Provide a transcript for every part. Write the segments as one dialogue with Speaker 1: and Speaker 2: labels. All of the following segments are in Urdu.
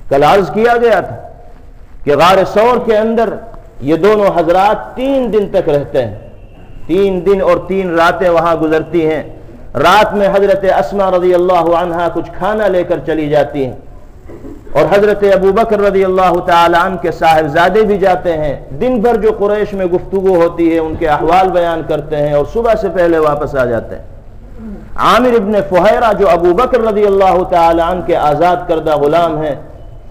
Speaker 1: کل عرض کیا گیا تھا کہ غار ثور کے اندر یہ دونوں حضرات 3 دن تک رہتے ہیں، 3 دن اور 3 راتیں وہاں گزرتی ہیں۔ رات میں حضرت اسما رضی اللہ عنہا کچھ کھانا لے کر چلی جاتی ہیں، اور حضرت ابو بکر رضی اللہ تعالی عنہ کے صاحبزادے بھی جاتے ہیں۔ دن بھر جو قریش میں گفتگو ہوتی ہے ان کے احوال بیان کرتے ہیں اور صبح سے پہلے واپس آ جاتے ہیں۔ عامر ابن فہیرہ جو ابو بکر رضی اللہ تعالی عنہ کے آزاد کردہ غلام ہیں،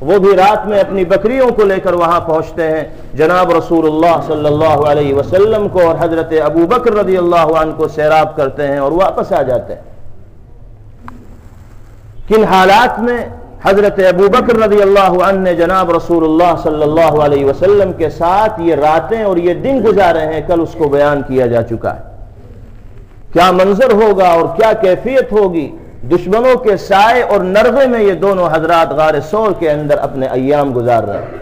Speaker 1: وہ بھی رات میں اپنی بکریوں کو لے کر وہاں پہنچتے ہیں، جناب رسول اللہ صلی اللہ علیہ وسلم کو اور حضرت ابو بکر رضی اللہ عنہ کو سیراب کرتے ہیں اور واپس آ جاتے ہیں۔ کن حالات میں حضرت ابو بکر رضی اللہ عنہ نے جناب رسول اللہ صلی اللہ علیہ وسلم کے ساتھ یہ راتیں اور یہ دن گزارے ہیں، کل اس کو بیان کیا جا چکا ہے۔ کیا منظر ہوگا اور کیا کیفیت ہوگی، دشمنوں کے سائے اور نرغے میں یہ دونوں حضرات غار ثور کے اندر اپنے ایام گزار رہے ہیں۔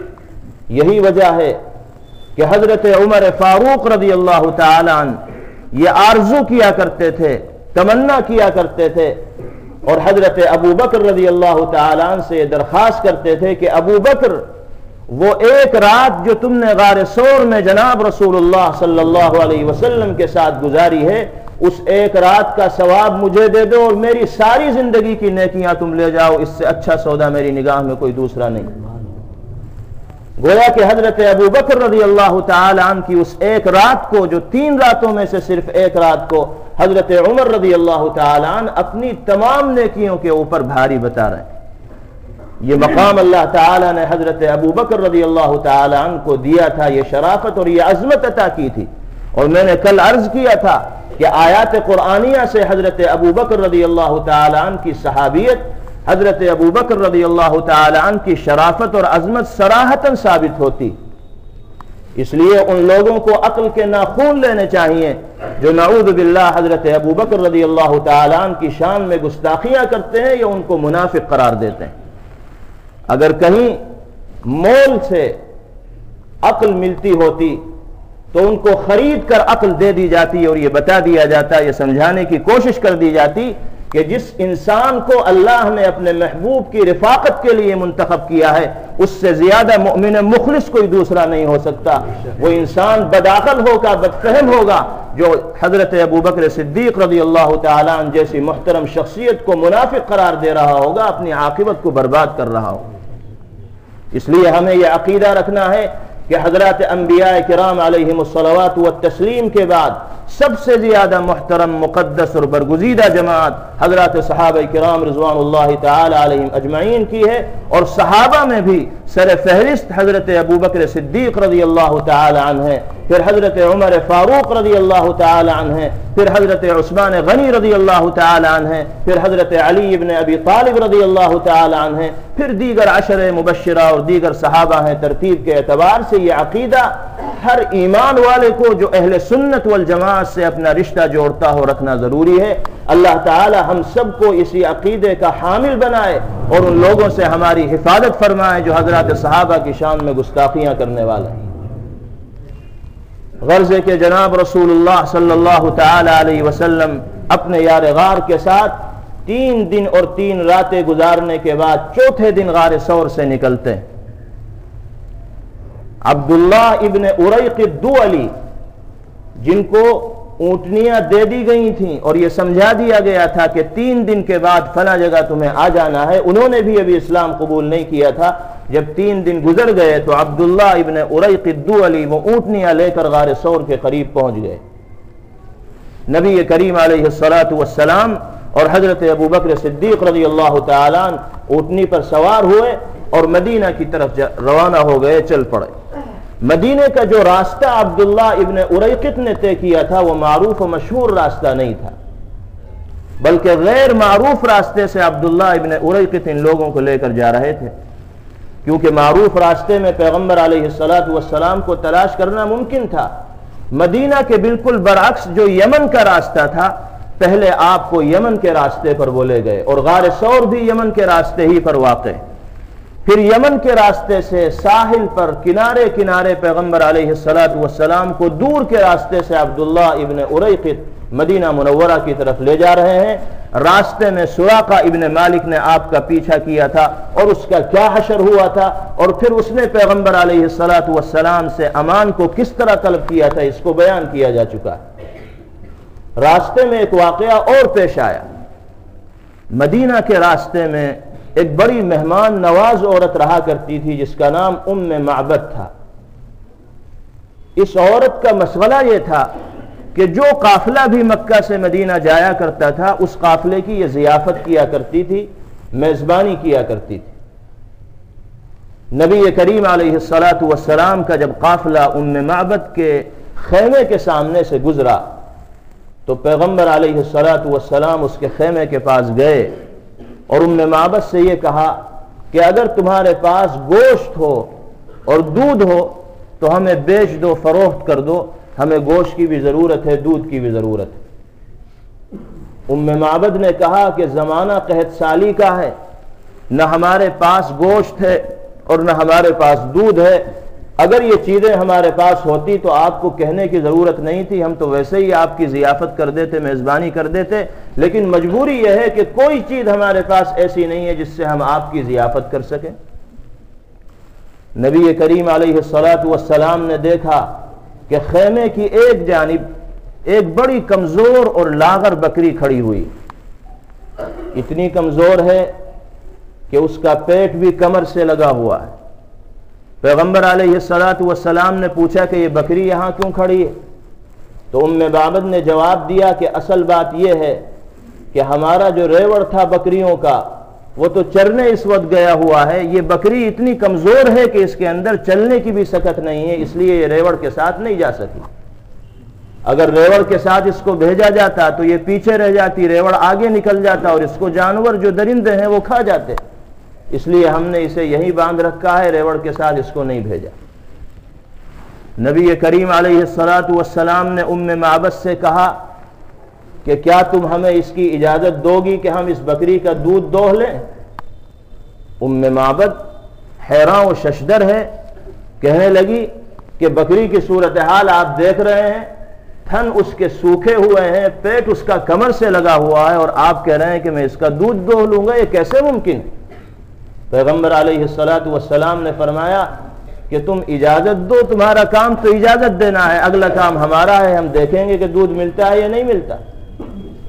Speaker 1: یہی وجہ ہے کہ حضرت عمر فاروق رضی اللہ تعالی عنہ یہ آرزو کیا کرتے تھے، تمنا کیا کرتے تھے، اور حضرت ابو بکر رضی اللہ تعالی عنہ سے یہ درخواست کرتے تھے کہ ابو بکر، وہ ایک رات جو تم نے غار ثور میں جناب رسول اللہ صلی اللہ علیہ وسلم کے ساتھ گزاری ہے، اس ایک رات کا ثواب مجھے دے دو اور میری ساری زندگی کی نیکیاں تم لے جاؤ، اس سے اچھا سودا میری نگاہ میں کوئی دوسرا نہیں۔ گویا کہ حضرت ابو بکر رضی اللہ تعالی عنہ کی اس ایک رات کو، جو 3 راتوں میں سے صرف ایک رات کو حضرت عمر رضی اللہ تعالی عنہ اپنی تمام نیکیوں کے اوپر بھاری بتا رہے ہیں۔ یہ مقام اللہ تعالی نے حضرت ابو بکر رضی اللہ تعالی عنہ کو دیا تھا، یہ شرافت اور یہ عظمت عطا کی تھی۔ اور میں نے کل عرض کیا تھا کہ آیات قرآنیہ سے حضرت ابو بکر رضی اللہ تعالی عنہ کی صحابیت، حضرت ابو بکر رضی اللہ تعالی عنہ کی شرافت اور عظمت صراحتاً ثابت ہوتی۔ اس لیے ان لوگوں کو عقل کے ناخون لینے چاہیے جو نعوذ باللہ حضرت ابو بکر رضی اللہ تعالی عنہ کی شان میں گستاخیاں کرتے ہیں یا ان کو منافق قرار دیتے ہیں۔ اگر کہیں مول سے عقل ملتی ہوتی تو ان کو خرید کر عقل دے دی جاتی اور یہ بتا دیا جاتا، یہ سمجھانے کی کوشش کر دی جاتی کہ جس انسان کو اللہ نے اپنے محبوب کی رفاقت کے لیے منتخب کیا ہے، اس سے زیادہ مؤمن مخلص کوئی دوسرا نہیں ہو سکتا۔ وہ انسان بدعقل ہوگا، بدفہم ہوگا جو حضرت ابو بکر صدیق رضی اللہ تعالیٰ عنہ جیسی محترم شخصیت کو منافق قرار دے رہا ہوگا، اپنی عاقبت کو برباد کر رہا ہوگا۔ اس لیے ہمیں یہ عقیدہ رکھنا ہے کہ حضرات انبیاء کرام علیہم الصلوات والتسلیم کے بعد سب سے زیادہ محترم، مقدس اور برگزیدہ جماعت حضرات صحابہ کرام رضوان اللہ تعالی علیہم اجمعین کی ہے، اور صحابہ میں بھی سر فہرست حضرت ابو بکر صدیق رضی اللہ تعالی عنہ ہے، پھر حضرت عمر فاروق رضی اللہ تعالی عنہ ہے، پھر حضرت عثمان غنی رضی اللہ تعالی عنہ ہے، پھر حضرت علی ابن ابی طالب رضی اللہ تعالی عنہ ہے، پھر دیگر عشر مبشرہ اور دیگر صحابہ ہیں۔ ترتیب کے اعتبار سے یہ عقیدہ ہر ایمان والے کو جو اہل سنت والجماعت سے اپنا رشتہ جوڑتا ہو رکھنا ضروری ہے۔ اللہ تعالی ہم سب کو اسی عقیدے کا حامل بنائے اور ان لوگوں سے ہماری حفاظت فرمائے جو حضرات صحابہ کی شان میں گستاخیاں کرنے والے ہیں۔ غرض ہے کہ جناب رسول اللہ صلی اللہ تعالی علیہ وسلم اپنے یار غار کے ساتھ 3 دن اور 3 راتیں گزارنے کے بعد چوتھے دن غار ثور سے نکلتے ہیں۔ عبداللہ ابن اریق الدولی، جن کو اونٹنیاں دے دی گئی تھیں اور یہ سمجھا دیا گیا تھا کہ 3 دن کے بعد فلاں جگہ تمہیں آ جانا ہے، انہوں نے بھی ابھی اسلام قبول نہیں کیا تھا۔ جب 3 دن گزر گئے تو عبداللہ ابن اریق الدولی وہ اونٹنیاں لے کر غار ثور کے قریب پہنچ گئے۔ نبی کریم علیہ الصلاۃ والسلام اور حضرت ابو بکر صدیق رضی اللہ تعالیٰ عنہ اونٹنی پر سوار ہوئے اور مدینہ کی طرف روانہ ہو گئے، چل پڑے۔ مدینے کا جو راستہ عبداللہ ابن اریقط نے طے کیا تھا وہ معروف و مشہور راستہ نہیں تھا، بلکہ غیر معروف راستے سے عبداللہ ابن اریقط ان لوگوں کو لے کر جا رہے تھے، کیونکہ معروف راستے میں پیغمبر علیہ الصلاۃ والسلام کو تلاش کرنا ممکن تھا۔ مدینہ کے بالکل برعکس جو یمن کا راستہ تھا، پہلے آپ کو یمن کے راستے پر وہ لے گئے، اور غار ثور بھی یمن کے راستے ہی پر واقع ہے۔ پھر یمن کے راستے سے ساحل پر کنارے کنارے پیغمبر علیہ الصلاۃ والسلام کو دور کے راستے سے عبداللہ ابن اریقط مدینہ منورہ کی طرف لے جا رہے ہیں۔ راستے میں سراقہ ابن مالک نے آپ کا پیچھا کیا تھا اور اس کا کیا حشر ہوا تھا، اور پھر اس نے پیغمبر علیہ الصلاۃ والسلام سے امان کو کس طرح طلب کیا تھا، اس کو بیان کیا جا چکا ہے۔ راستے میں ایک واقعہ اور پیش آیا۔ مدینہ کے راستے میں ایک بڑی مہمان نواز عورت رہا کرتی تھی جس کا نام ام معبد تھا۔ اس عورت کا مشغلہ یہ تھا کہ جو قافلہ بھی مکہ سے مدینہ جایا کرتا تھا اس قافلے کی یہ ضیافت کیا کرتی تھی، میزبانی کیا کرتی تھی۔ نبی کریم علیہ الصلاۃ والسلام کا جب قافلہ ام معبد کے خیمے کے سامنے سے گزرا تو پیغمبر علیہ الصلاۃ والسلام اس کے خیمے کے پاس گئے اور ام معبد سے یہ کہا کہ اگر تمہارے پاس گوشت ہو اور دودھ ہو تو ہمیں بیچ دو، فروخت کر دو، ہمیں گوشت کی بھی ضرورت ہے، دودھ کی بھی ضرورت ہے۔ ام معبد نے کہا کہ زمانہ قحط سالی کا ہے، نہ ہمارے پاس گوشت ہے اور نہ ہمارے پاس دودھ ہے، اگر یہ چیزیں ہمارے پاس ہوتی تو آپ کو کہنے کی ضرورت نہیں تھی، ہم تو ویسے ہی آپ کی ضیافت کر دیتے، میزبانی کر دیتے، لیکن مجبوری یہ ہے کہ کوئی چیز ہمارے پاس ایسی نہیں ہے جس سے ہم آپ کی ضیافت کر سکیں۔ نبی کریم علیہ الصلاۃ والسلام نے دیکھا کہ خیمے کی ایک جانب ایک بڑی کمزور اور لاغر بکری کھڑی ہوئی، اتنی کمزور ہے کہ اس کا پیٹ بھی کمر سے لگا ہوا ہے۔ پیغمبر علیہ الصلاۃ والسلام نے پوچھا کہ یہ بکری یہاں کیوں کھڑی ہے؟ تو ام معبد نے جواب دیا کہ اصل بات یہ ہے کہ ہمارا جو ریوڑ تھا بکریوں کا وہ تو چرنے اس وقت گیا ہوا ہے، یہ بکری اتنی کمزور ہے کہ اس کے اندر چلنے کی بھی سکت نہیں ہے، اس لیے یہ ریوڑ کے ساتھ نہیں جا سکی۔ اگر ریوڑ کے ساتھ اس کو بھیجا جاتا تو یہ پیچھے رہ جاتی، ریوڑ آگے نکل جاتا اور اس کو جانور جو درندے ہیں وہ کھا جاتے، اس لیے ہم نے اسے یہیں باندھ رکھا ہے، ریوڑ کے ساتھ اس کو نہیں بھیجا۔ نبی کریم علیہ الصلاۃ والسلام نے ام معبد سے کہا کہ کیا تم ہمیں اس کی اجازت دو گی کہ ہم اس بکری کا دودھ دوہ لیں؟ ام معبد حیران و ششدر ہے، کہنے لگی کہ بکری کی صورتحال آپ دیکھ رہے ہیں، تھن اس کے سوکھے ہوئے ہیں، پیٹ اس کا کمر سے لگا ہوا ہے، اور آپ کہہ رہے ہیں کہ میں اس کا دودھ دوہ لوں گا، یہ کیسے ممکن؟ پیغمبر علیہ الصلاۃ والسلام نے فرمایا کہ تم اجازت دو، تمہارا کام تو اجازت دینا ہے، اگلا کام ہمارا ہے، ہم دیکھیں گے کہ دودھ ملتا ہے یا نہیں ملتا۔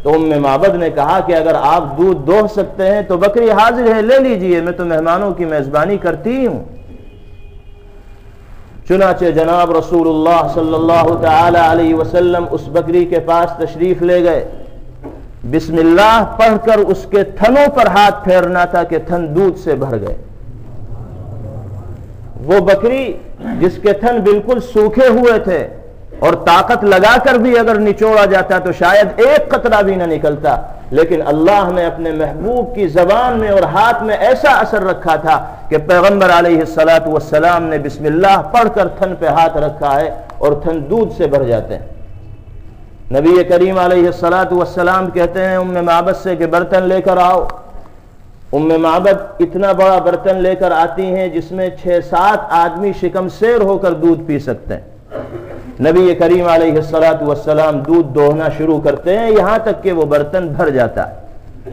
Speaker 1: تو ام معبد نے کہا کہ اگر آپ دودھ دوہ سکتے ہیں تو بکری حاضر ہے، لے لیجئے، میں تو مہمانوں کی میزبانی کرتی ہوں۔ چنانچہ جناب رسول اللہ صلی اللہ تعالی علیہ وسلم اس بکری کے پاس تشریف لے گئے، بسم اللہ پڑھ کر اس کے تھنوں پر ہاتھ پھیرنا تھا کہ تھن دودھ سے بھر گئے۔ وہ بکری جس کے تھن بالکل سوکھے ہوئے تھے اور طاقت لگا کر بھی اگر نچوڑا جاتا تو شاید ایک قطرہ بھی نہ نکلتا، لیکن اللہ نے اپنے محبوب کی زبان میں اور ہاتھ میں ایسا اثر رکھا تھا کہ پیغمبر علیہ الصلاۃ والسلام نے بسم اللہ پڑھ کر تھن پہ ہاتھ رکھا ہے اور تھن دودھ سے بھر جاتے ہیں۔ نبی کریم علیہ الصلاۃ والسلام کہتے ہیں ام معبد سے کہ برتن لے کر آؤ۔ ام معبد اتنا بڑا برتن لے کر آتی ہیں جس میں 6-7 آدمی شکم سیر ہو کر دودھ پی سکتے ہیں۔ نبی کریم علیہ الصلاۃ والسلام دودھ دوہنا شروع کرتے ہیں یہاں تک کہ وہ برتن بھر جاتا ہے۔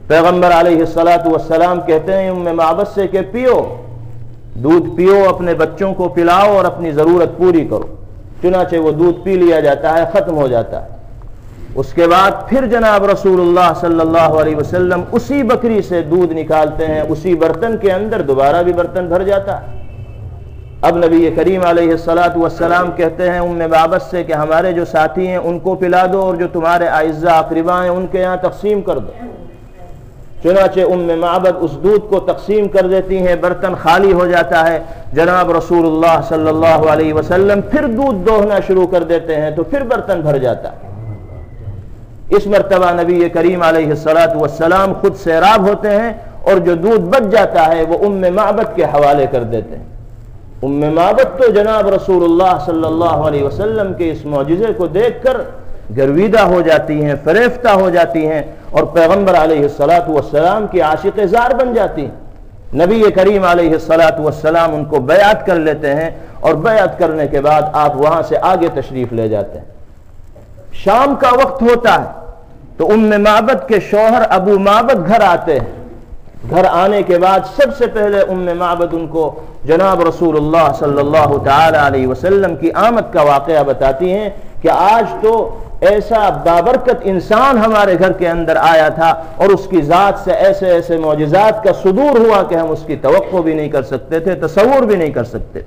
Speaker 1: پیغمبر علیہ الصلاۃ والسلام کہتے ہیں ام معبد سے کہ پیو، دودھ پیو، اپنے بچوں کو پلاؤ اور اپنی ضرورت پوری کرو۔ چنانچہ وہ دودھ پی لیا جاتا ہے، ختم ہو جاتا ہے۔ اس کے بعد پھر جناب رسول اللہ صلی اللہ علیہ وسلم اسی بکری سے دودھ نکالتے ہیں، اسی برتن کے اندر دوبارہ بھی برتن بھر جاتا ہے۔ اب نبی کریم علیہ الصلاۃ والسلام کہتے ہیں ام معبد سے کہ ہمارے جو ساتھی ہیں ان کو پلا دو اور جو تمہارے اعزاء اقرباء ہیں ان کے یہاں تقسیم کر دو۔ چنانچہ ام معبد اس دودھ کو تقسیم کر دیتی ہیں، برتن خالی ہو جاتا ہے۔ جناب رسول اللہ صلی اللہ علیہ وسلم پھر دودھ دوہنا شروع کر دیتے ہیں تو پھر برتن بھر جاتا ہے۔ اس مرتبہ نبی کریم علیہ الصلاۃ والسلام خود سیراب ہوتے ہیں اور جو دودھ بچ جاتا ہے وہ ام معبد کے حوالے کر دیتے ہیں۔ ام معبد تو جناب رسول اللہ صلی اللہ علیہ وسلم کے اس معجزے کو دیکھ کر گرویدہ ہو جاتی ہیں، فریفتہ ہو جاتی ہیں اور پیغمبر علیہ الصلاۃ والسلام کی عاشق زار بن جاتی ہیں۔ نبی کریم علیہ الصلاۃ والسلام ان کو بیعت کر لیتے ہیں اور بیعت کرنے کے بعد آپ وہاں سے آگے تشریف لے جاتے ہیں۔ شام کا وقت ہوتا ہے، تو معبد کے شوہر ابو معبد گھر آتے ہیں، گھر آنے کے بعد سب سے پہلے معبد ان کو جناب رسول اللہ صلی اللہ تعالی علیہ وسلم کی آمد کا واقعہ بتاتی ہیں کہ آج تو ایسا بابرکت انسان ہمارے گھر کے اندر آیا تھا اور اس کی ذات سے ایسے ایسے معجزات کا صدور ہوا کہ ہم اس کی توقع بھی نہیں کر سکتے تھے، تصور بھی نہیں کر سکتے۔